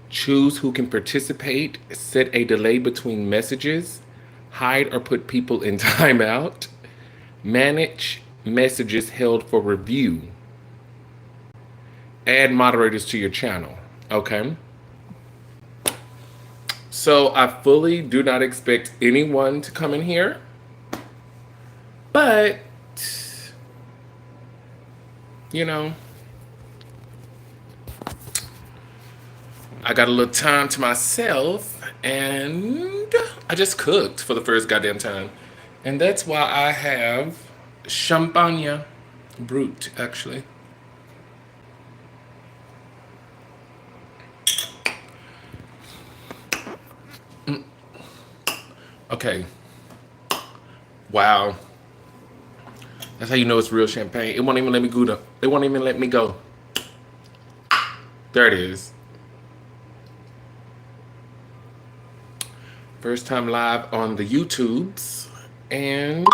choose who can participate, set a delay between messages, hide or put people in timeout, manage messages held for review, add moderators to your channel. Okay? So I fully do not expect anyone to come in here, but you know, I got a little time to myself and I just cooked for the first goddamn time. And that's why I have champagne brut, actually. Okay. Wow. That's how you know it's real champagne. It won't even let me go. It won't even let me go. There it is. First time live on the YouTubes. And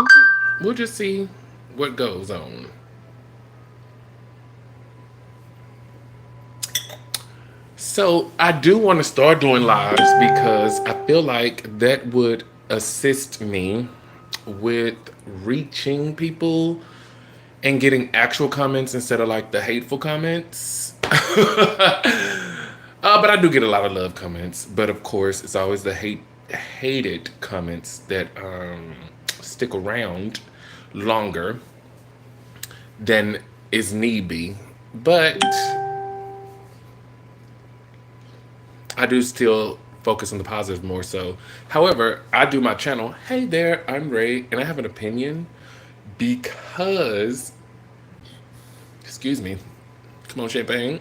we'll just see what goes on. So I do want to start doing lives because I feel like that would assist me with reaching people and getting actual comments instead of like the hateful comments. But I do get a lot of love comments. But of course, it's always the hated comments that stick around longer than is need be. But I do still focus on the positive more so. However, I do my channel, hey there, I'm Ray, and I have an opinion because, excuse me, come on, champagne.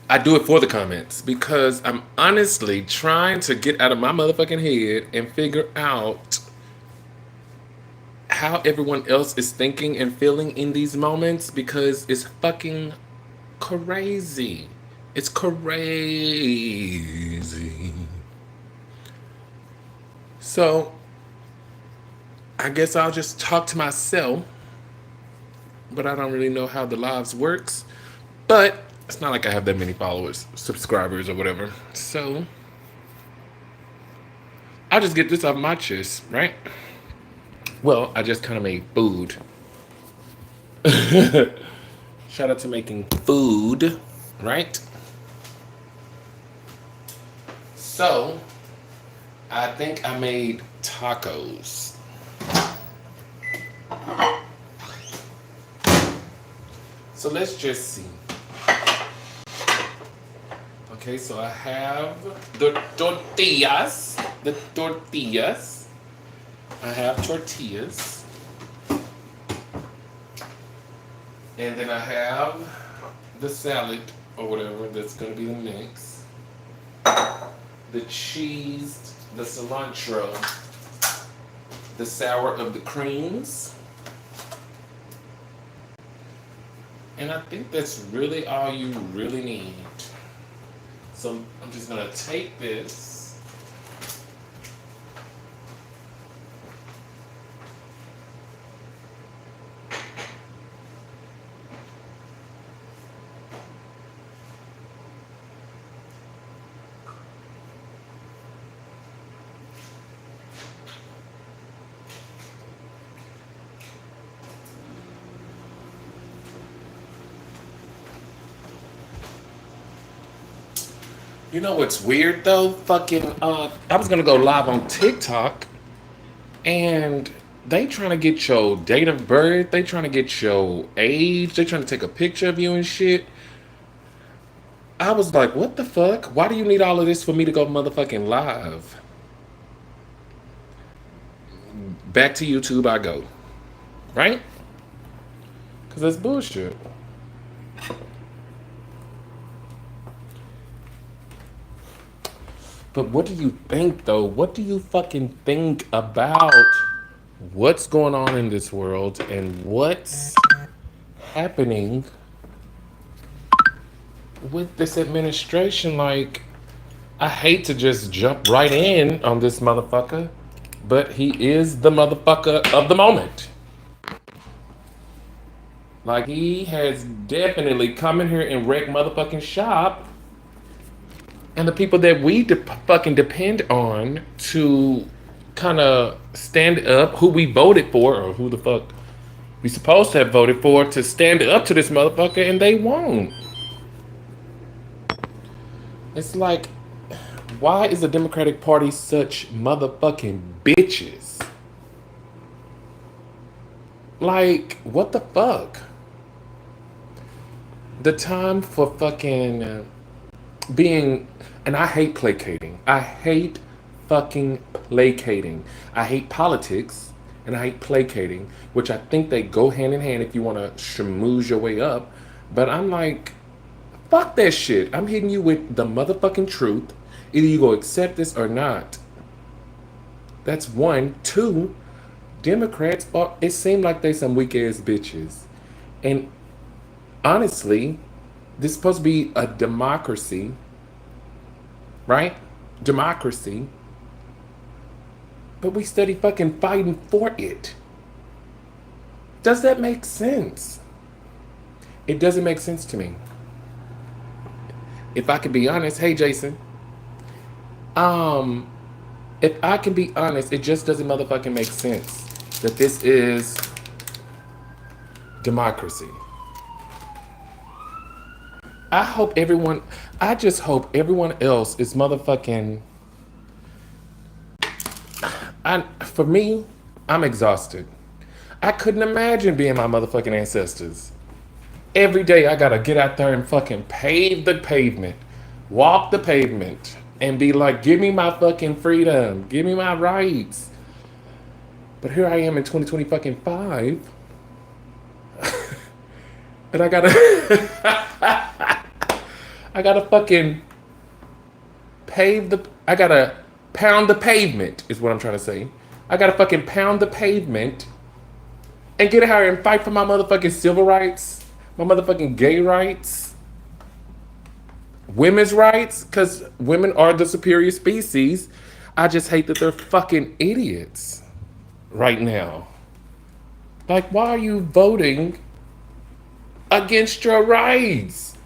I do it for the comments because I'm honestly trying to get out of my motherfucking head and figure out how everyone else is thinking and feeling in these moments because it's fucking crazy. It's crazy. So, I guess I'll just talk to myself, but I don't really know how the lives works. But it's not like I have that many followers, subscribers, or whatever. So, I'll just get this off my chest, right? Well, I just kind of made food. Shout out to making food, right? So, I think I made tacos. So let's just see. Okay, so I have the tortillas. I have tortillas. And then I have the salad or whatever that's going to be the mix. The cheese, the cilantro, the sour of the creams. And I think that's really all you really need. So I'm just gonna take this. You know what's weird though? I was gonna go live on TikTok, and they trying to get your date of birth. They trying to get your age. They trying to take a picture of you and shit. I was like, what the fuck? Why do you need all of this for me to go motherfucking live? Back to YouTube I go, right? Cause that's bullshit. But what do you think, though? What do you fucking think about what's going on in this world and what's happening with this administration? Like, I hate to just jump right in on this motherfucker, but he is the motherfucker of the moment. Like, he has definitely come in here and wrecked motherfucking shop. And the people that we fucking depend on to kind of stand up, who we voted for, or who the fuck we supposed to have voted for, to stand up to this motherfucker, and they won't. It's like, why is the Democratic Party such motherfucking bitches? Like, what the fuck? The time for fucking being, and I hate placating. I hate fucking placating. I hate politics and I hate placating, which I think they go hand in hand if you want to schmooze your way up. But I'm like, fuck that shit. I'm hitting you with the motherfucking truth. Either you go accept this or not. That's one. Two, Democrats, it seemed like they some weak ass bitches. And honestly, this is supposed to be a democracy, right? Democracy. But we study fucking fighting for it. Does that make sense? It doesn't make sense to me. If I can be honest, hey Jason, if I can be honest, it just doesn't motherfucking make sense that this is democracy. I just hope everyone else is motherfucking. For me, I'm exhausted. I couldn't imagine being my motherfucking ancestors. Every day I gotta get out there and fucking pave the pavement, walk the pavement, and be like, give me my fucking freedom, give me my rights. But here I am in 2025, and I gotta, I gotta fucking I gotta pound the pavement, is what I'm trying to say. I gotta fucking pound the pavement and get out here and fight for my motherfucking civil rights, my motherfucking gay rights, women's rights, because women are the superior species. I just hate that they're fucking idiots right now. Like, why are you voting against your rights?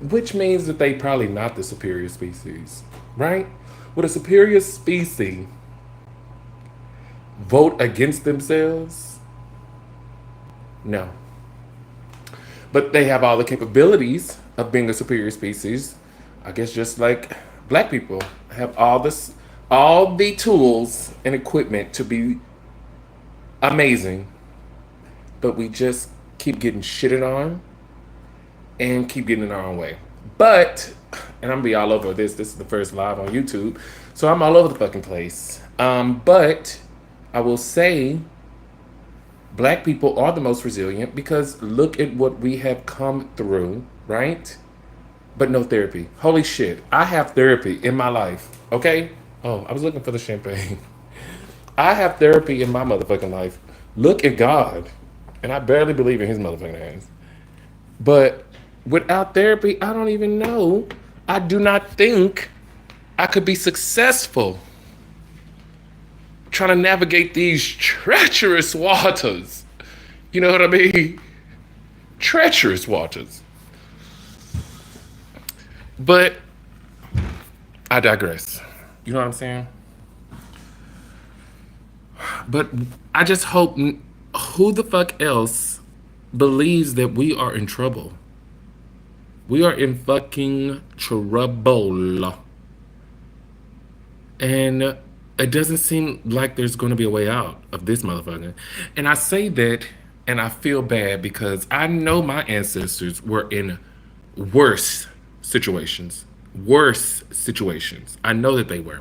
Which means that they probably not the superior species, right? Would a superior species vote against themselves? No. But they have all the capabilities of being a superior species. I guess just like black people have all the tools and equipment to be amazing. But we just keep getting shitted on and keep getting in our own way. But, and I'm gonna be all over this. This is the first live on YouTube, so I'm all over the fucking place. But I will say, black people are the most resilient because look at what we have come through, right? But no therapy. Holy shit, I have therapy in my life. Okay. Oh, I was looking for the champagne. I have therapy in my motherfucking life. Look at God, and I barely believe in his motherfucking hands. But without therapy, I don't even know. I do not think I could be successful trying to navigate these treacherous waters. You know what I mean? Treacherous waters. But I digress. You know what I'm saying? But I just hope who the fuck else believes that we are in trouble? We are in fucking trouble. And it doesn't seem like there's going to be a way out of this motherfucker. And I say that and I feel bad because I know my ancestors were in worse situations. Worse situations. I know that they were.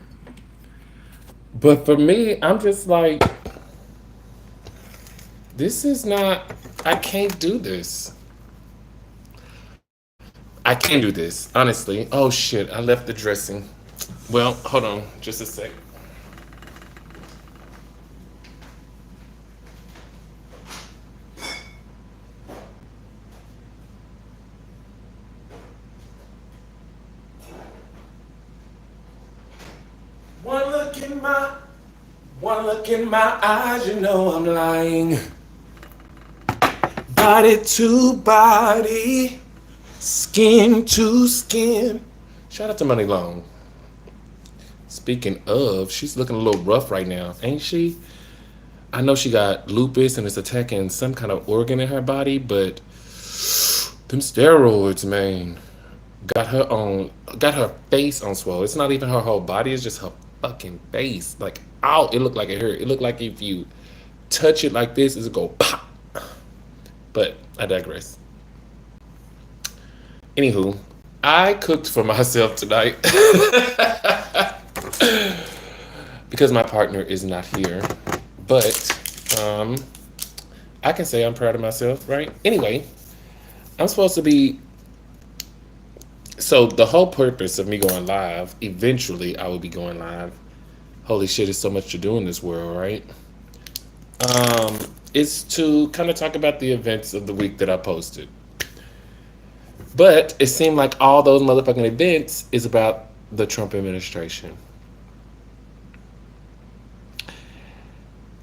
But for me, I'm just like, this is not, I can't do this. I can't do this, honestly. Oh shit, I left the dressing. Well, hold on, just a sec. One look in my eyes, you know I'm lying. body to body, skin to skin. Shout out to Money Long. Speaking of, she's looking a little rough right now, ain't she? I know she got lupus and it's attacking some kind of organ in her body, but them steroids, man, got her face on swole. It's not even her whole body, it's just her fucking face. Like, ow, it looked like it hurt. It looked like if you touch it like this, it'll go pop. But I digress. Anywho, I cooked for myself tonight because my partner is not here. But I can say I'm proud of myself, right? Anyway, I'm supposed to be. So the whole purpose of me going live, eventually I will be going live. Holy shit, there's so much to do in this world, right? Is to kind of talk about the events of the week that I posted. But it seemed like all those motherfucking events is about the Trump administration.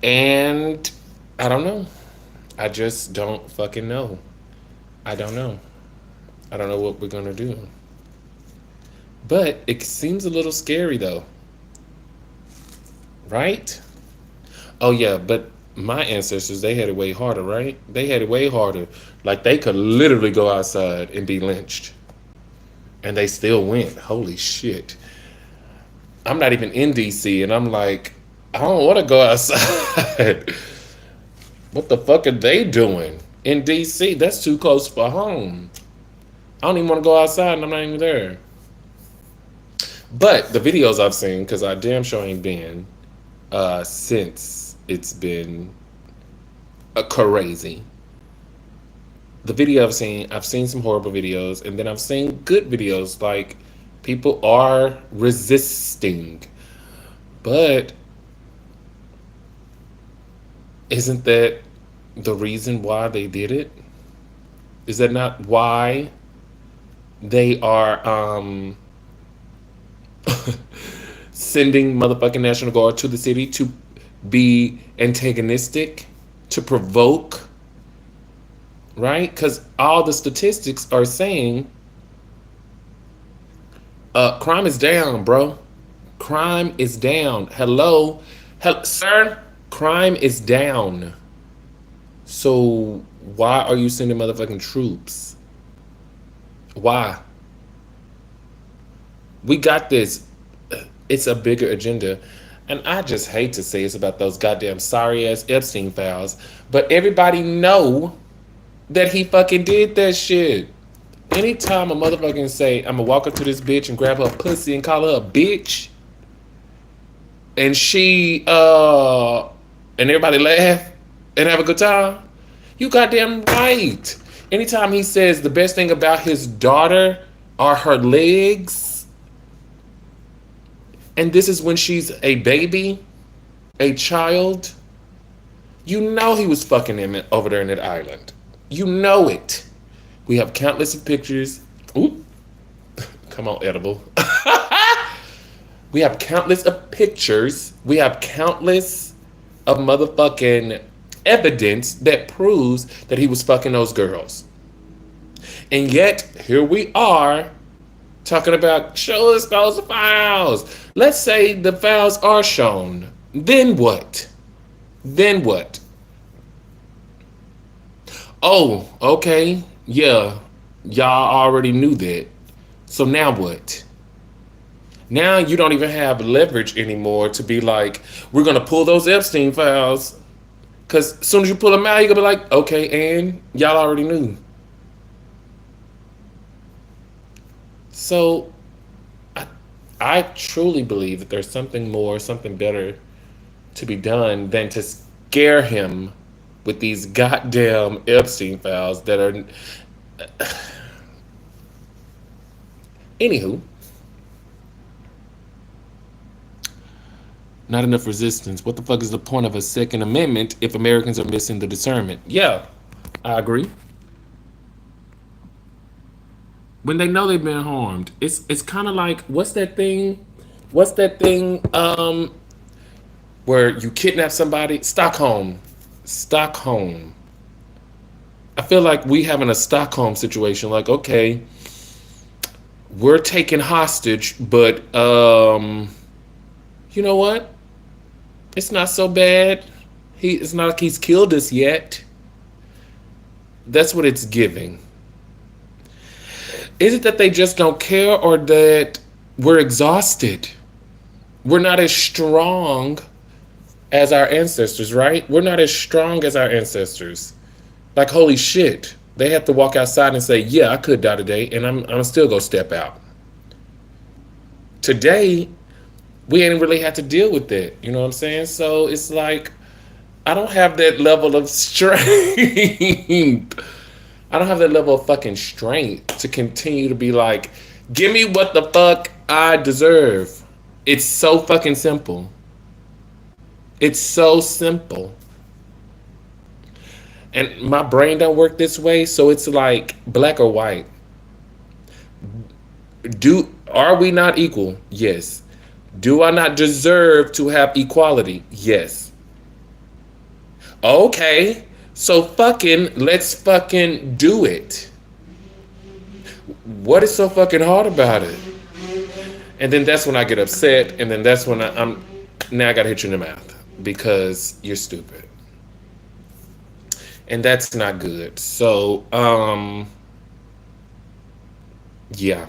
And I don't know. I just don't fucking know. I don't know. I don't know what we're gonna do. But it seems a little scary though. Right? Oh yeah, but my ancestors, they had it way harder, right? They had it way harder. Like they could literally go outside and be lynched. And they still went. Holy shit. I'm not even in DC and I'm like, I don't want to go outside. What the fuck are they doing in DC? That's too close for home. I don't even want to go outside and I'm not even there. But the videos I've seen, because I damn sure ain't been since it's been crazy. The video I've seen some horrible videos, and then I've seen good videos, like people are resisting. But isn't that the reason why they did it? Is that not why they are sending motherfucking National Guard to the city to be antagonistic, to provoke, right? Because all the statistics are saying crime is down, bro. Crime is down. Hello, sir. Crime is down. So why are you sending motherfucking troops? Why? We got this. It's a bigger agenda. And I just hate to say it's about those goddamn sorry ass Epstein files, but everybody know that he fucking did that shit. Anytime a motherfucking say, I'm gonna walk up to this bitch and grab her pussy and call her a bitch, and she and everybody laugh and have a good time, you goddamn right. Anytime he says the best thing about his daughter are her legs, and this is when she's a baby, a child, you know he was fucking him over there in that island. You know it. We have countless of pictures. Oop. Come on, edible. We have countless of pictures. We have countless of motherfucking evidence that proves that he was fucking those girls. And yet, here we are talking about show us those files. Let's say the files are shown. Then what? Then what? Oh, okay. Yeah. Y'all already knew that. So now what? Now you don't even have leverage anymore to be like, we're going to pull those Epstein files. Because as soon as you pull them out, you're going to be like, okay, and y'all already knew. So I truly believe that there's something more, something better to be done than to scare him with these goddamn Epstein files that are... Anywho. Not enough resistance. What the fuck is the point of a Second Amendment if Americans are missing the discernment? Yeah, I agree. When they know they've been harmed, it's kind of like what's that thing where you kidnap somebody? Stockholm I feel like we having a Stockholm situation. Like, okay, we're taken hostage, but you know what? It's not so bad. It's not like he's killed us yet. That's what it's giving. Is it that they just don't care, or that we're exhausted? We're not as strong as our ancestors, right? We're not as strong as our ancestors. Like, holy shit. They have to walk outside and say, yeah, I could die today, and I'm still gonna step out. Today, we ain't really had to deal with that. You know what I'm saying? So it's like, I don't have that level of strength. I don't have that level of fucking strength to continue to be like, give me what the fuck I deserve. It's so fucking simple. It's so simple. And my brain don't work this way, so it's like black or white. Are we not equal? Yes. Do I not deserve to have equality? Yes. Okay. So fucking let's fucking do it. What is so fucking hard about it? And then that's when I get upset, and then that's when I'm now I gotta hit you in the mouth because you're stupid. And that's not good. So, yeah.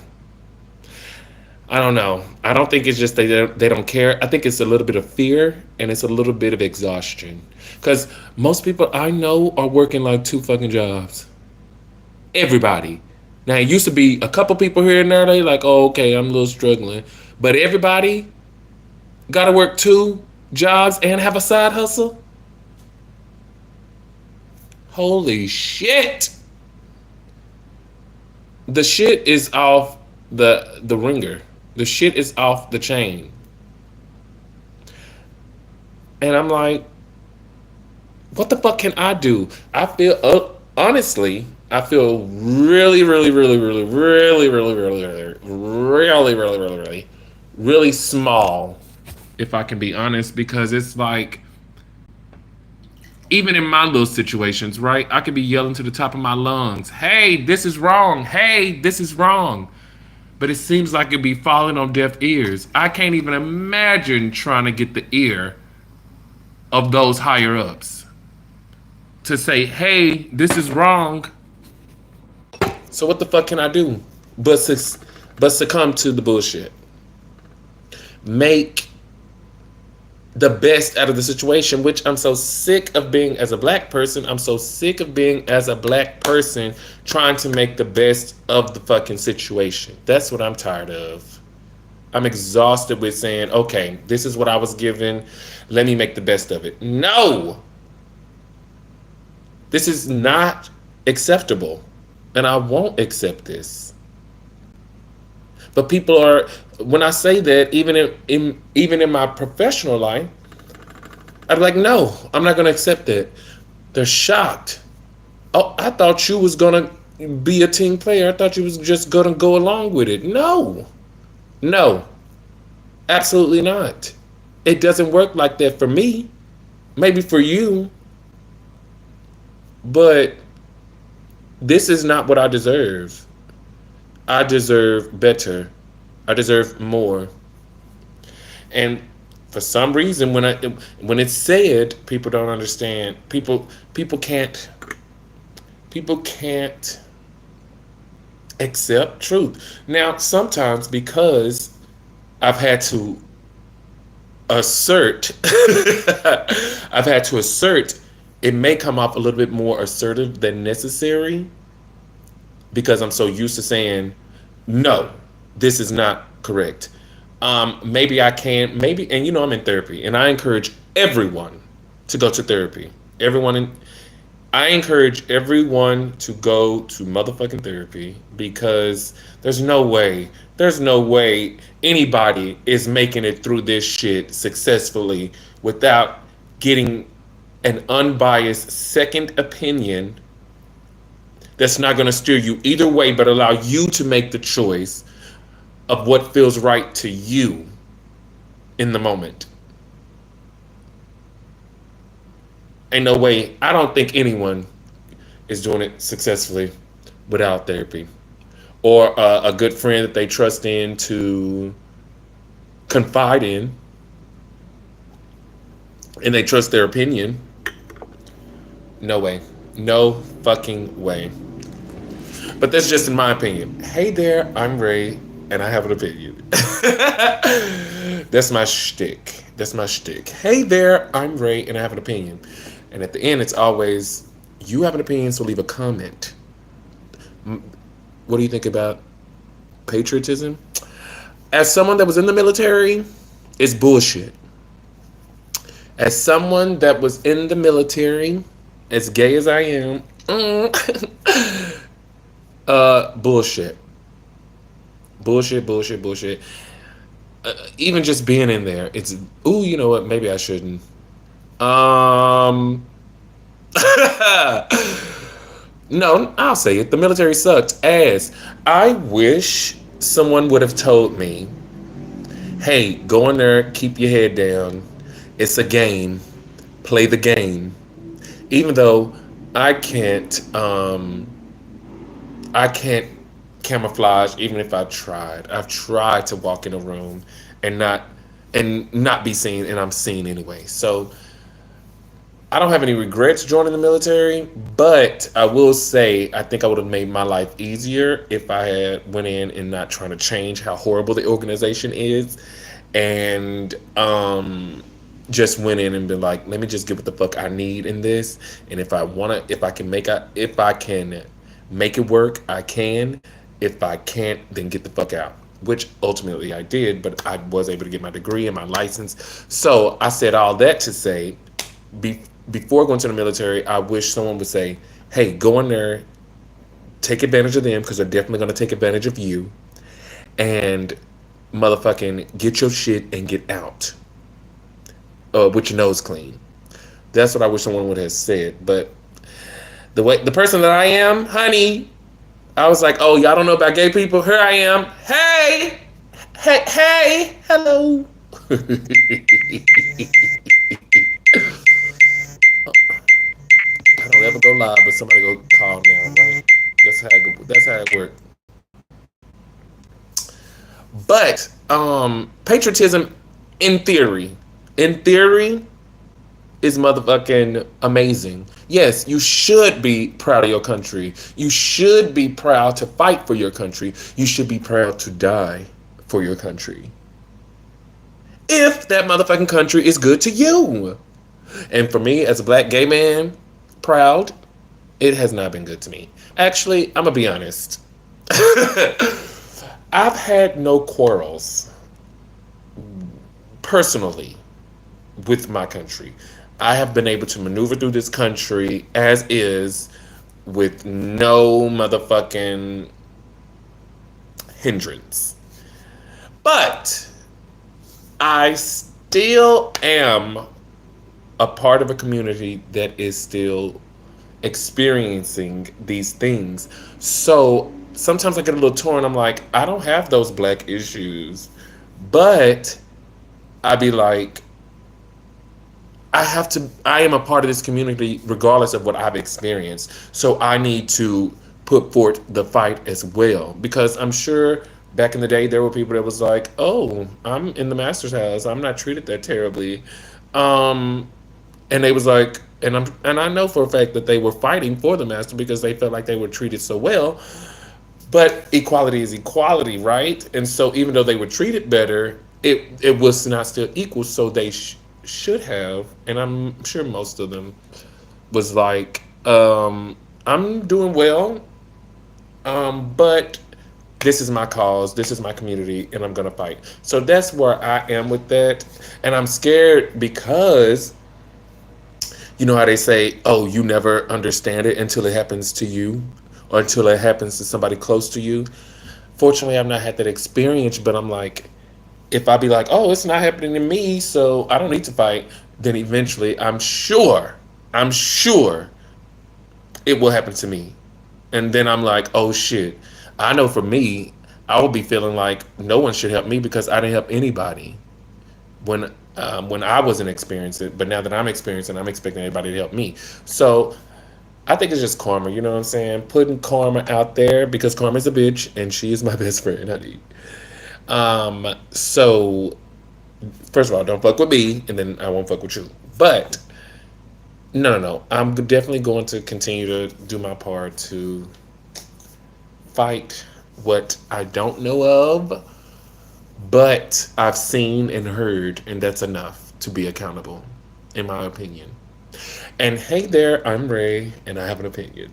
I don't know. I don't think it's just they don't care. I think it's a little bit of fear and it's a little bit of exhaustion. Because most people I know are working like two fucking jobs. Everybody. Now, it used to be a couple people here and there. They like, oh, okay, I'm a little struggling. But everybody got to work two jobs and have a side hustle. Holy shit. The shit is off the ringer. The shit is off the chain. And I'm like, what the fuck can I do? I feel honestly, I feel really, really, really, really, really, really, really, really, really, really, really, really, really small, if I can be honest, because it's like even in my little situations, right? I could be yelling to the top of my lungs, hey, this is wrong. Hey, this is wrong. But it seems like it'd be falling on deaf ears. I can't even imagine trying to get the ear of those higher ups to say, hey, this is wrong. So what the fuck can I do but succumb to the bullshit? Make the best out of the situation, which I'm so sick of being as a black person. I'm so sick of being as a black person trying to make the best of the fucking situation. That's what I'm tired of. I'm exhausted with saying, okay, this is what I was given. Let me make the best of it. No! This is not acceptable. And I won't accept this. But people are, when I say that, even in my professional life, I'm like, no, I'm not gonna accept that. They're shocked. Oh, I thought you was gonna be a team player. I thought you was just gonna go along with it. No. No. Absolutely not. It doesn't work like that for me. Maybe for you. But this is not what I deserve. I deserve better. I deserve more. And for some reason, when it's said, people don't understand. People can't accept truth. Now, sometimes because I've had to assert, I've had to assert, it may come off a little bit more assertive than necessary because I'm so used to saying, no, this is not correct. Maybe I can, maybe, and you know, I'm in therapy and I encourage everyone to go to therapy. I encourage everyone to go to motherfucking therapy because there's no way anybody is making it through this shit successfully without getting an unbiased second opinion that's not going to steer you either way, but allow you to make the choice of what feels right to you in the moment. Ain't no way. I don't think anyone is doing it successfully without therapy, or a good friend that they trust in to confide in, and they trust their opinion. No way. No fucking way. But that's just in my opinion. Hey there, I'm Ray, and I have an opinion. That's my shtick. That's my shtick. Hey there, I'm Ray, and I have an opinion. And at the end, it's always, you have an opinion, so leave a comment. What do you think about patriotism? As someone that was in the military, it's bullshit. As someone that was in the military, as gay as I am, bullshit. Bullshit, bullshit, bullshit. Even just being in there, it's, ooh, you know what? Maybe I shouldn't. Um, no, I'll say it. The military sucked ass. I wish someone would have told me, hey, go in there, keep your head down. It's a game. Play the game. Even though I can't, I can't camouflage. Even if I tried, I've tried to walk in a room and not be seen, and I'm seen anyway. So I don't have any regrets joining the military, but I will say I think I would have made my life easier if I had went in and not trying to change how horrible the organization is, and just went in and been like, let me just get what the fuck I need in this, and if I can make it work, I can. If I can't, then get the fuck out. Which ultimately I did, but I was able to get my degree and my license. So I said all that to say, before going to the military, I wish someone would say, hey, go in there, take advantage of them, because they're definitely going to take advantage of you, and motherfucking get your shit and get out with your nose clean. That's what I wish someone would have said. But the person that I am, honey, I was like, oh, y'all don't know about gay people? Here I am. Hey! Hey! Hello! I don't ever go live, but somebody go call now, right? That's how it works. But patriotism, in theory, is motherfucking amazing. Yes, you should be proud of your country. You should be proud to fight for your country. You should be proud to die for your country. If that motherfucking country is good to you. And for me, as a black gay man, proud, it has not been good to me. Actually, I'm gonna be honest. I've had no quarrels personally with my country. I have been able to maneuver through this country as is with no motherfucking hindrance. But I still am a part of a community that is still experiencing these things. So sometimes I get a little torn. I'm like, I don't have those black issues. But I be like, I am a part of this community regardless of what I've experienced. So I need to put forth the fight as well. Because I'm sure back in the day there were people that was like, oh, I'm in the master's house. I'm not treated that terribly. And they was like, and I know for a fact that they were fighting for the master because they felt like they were treated so well. But equality is equality, right? And so even though they were treated better, it was not still equal. So they should have, and I'm sure most of them was like, I'm doing well, but this is my cause, this is my community, and I'm gonna fight. So that's where I am with that. And I'm scared because you know how they say, oh, you never understand it until it happens to you, or until it happens to somebody close to you. Fortunately, I've not had that experience, but I'm like, if I be like, oh, it's not happening to me, so I don't need to fight, then eventually I'm sure it will happen to me. And then I'm like, oh shit. I know for me, I will be feeling like no one should help me because I didn't help anybody when I wasn't experiencing it. But now that I'm experiencing, I'm expecting everybody to help me. So I think it's just karma, you know what I'm saying? Putting karma out there because karma's a bitch and she is my best friend, honey. So first of all, don't fuck with me and then I won't fuck with you. But no. I'm definitely going to continue to do my part to fight what I don't know of, but I've seen and heard, and that's enough to be accountable, in my opinion. And hey there, I'm Ray, and I have an opinion.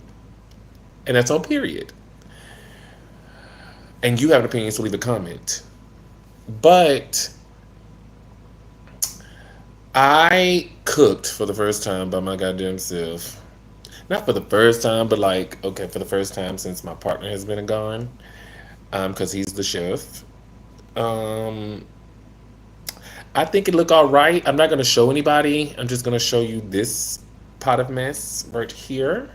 And that's on period. And you have an opinion, so leave a comment. But I cooked for the first time by my goddamn self. Not for the first time, but like, okay, for the first time since my partner has been gone, because he's the chef. Um, I think it looked all right. I'm not gonna show anybody. I'm just gonna show you this pot of mess right here,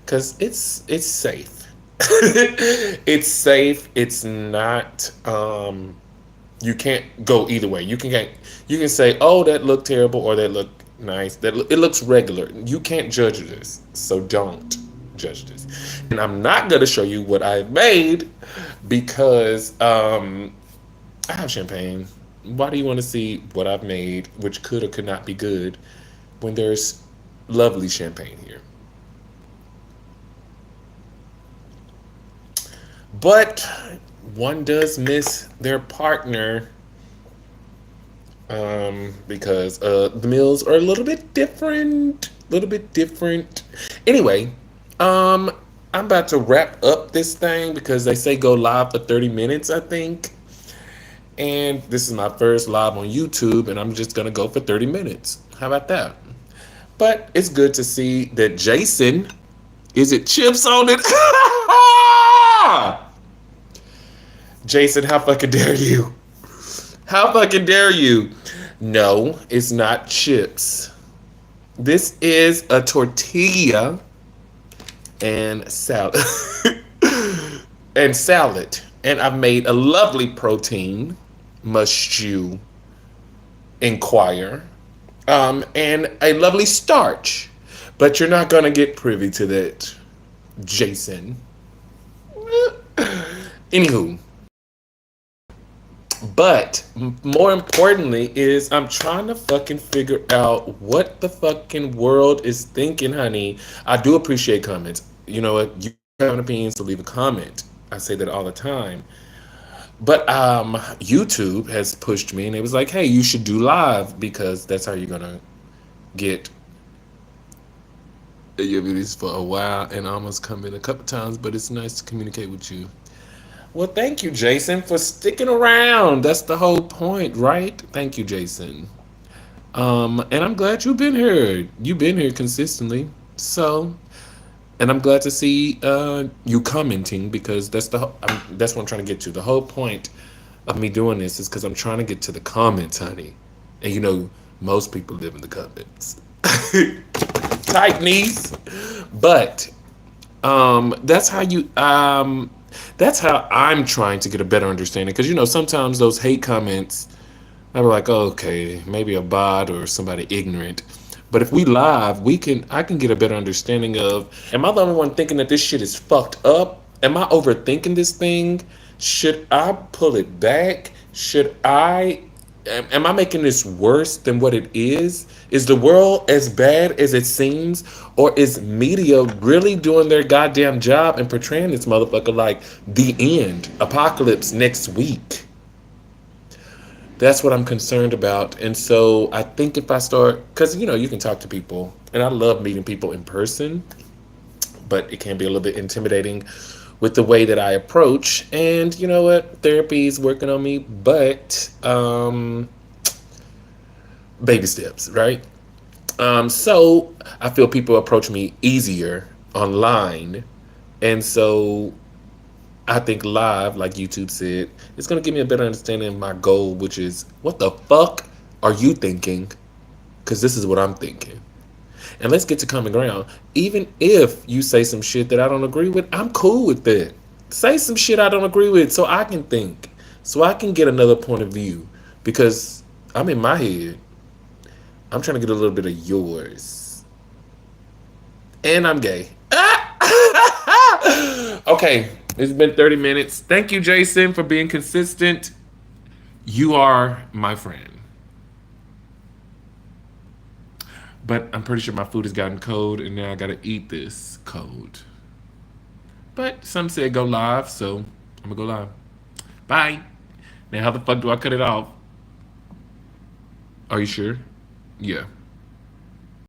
cause it's safe. It's safe. It's not. You can't go either way. You can say, oh, that looked terrible, or that looked nice. It looks regular. You can't judge this, so don't judge this. And I'm not gonna show you what I've made because I have champagne. Why do you want to see what I've made, which could or could not be good, when there's lovely champagne here? But one does miss their partner because the meals are a little bit different. A little bit different. Anyway, um, I'm about to wrap up this thing because they say go live for 30 minutes, I think. And this is my first live on YouTube, and I'm just gonna go for 30 minutes. How about that? But it's good to see that Jason, is it chips on it? Jason, how fucking dare you? How fucking dare you? No, it's not chips. This is a tortilla and salad. And salad. And I've made a lovely protein, must you inquire, and a lovely starch. But you're not going to get privy to that, Jason. Anywho, but more importantly is I'm trying to fucking figure out what the fucking world is thinking, honey. I do appreciate comments. You know what? You have an opinion, so leave a comment. I say that all the time. But YouTube has pushed me and it was like, hey, you should do live because that's how you're gonna get your videos for a while, and I almost come in a couple times, but it's nice to communicate with you. Well, thank you, Jason, for sticking around. That's the whole point, right? Thank you, Jason. And I'm glad you've been here. You've been here consistently. So, and I'm glad to see you commenting because that's what I'm trying to get to. The whole point of me doing this is because I'm trying to get to the comments, honey. And you know, most people live in the comments. Tight knees. But that's how you that's how I'm trying to get a better understanding. Because you know, sometimes those hate comments, I'm like, oh, okay, maybe a bot or somebody ignorant. But if we live, I can get a better understanding of, am I the only one thinking that this shit is fucked up? Am I overthinking this thing? Should I pull it back? Am I making this worse than what it is? Is the world as bad as it seems? Or is media really doing their goddamn job and portraying this motherfucker like the end, apocalypse next week? That's what I'm concerned about. And so I think if I start, because you know, you can talk to people, and I love meeting people in person, but it can be a little bit intimidating with the way that I approach. And you know what? Therapy is working on me, but baby steps, right? So I feel people approach me easier online. And so I think live, like YouTube said, it's going to give me a better understanding of my goal, which is, what the fuck are you thinking? Because this is what I'm thinking. And let's get to common ground. Even if you say some shit that I don't agree with, I'm cool with that. Say some shit I don't agree with so I can think, so I can get another point of view. Because I'm in my head. I'm trying to get a little bit of yours. And I'm gay. Okay, it's been 30 minutes. Thank you, Jason, for being consistent. You are my friend. But I'm pretty sure my food has gotten cold, and now I gotta eat this cold. But some said go live, so I'm gonna go live. Bye. Now, how the fuck do I cut it off? Are you sure? Yeah.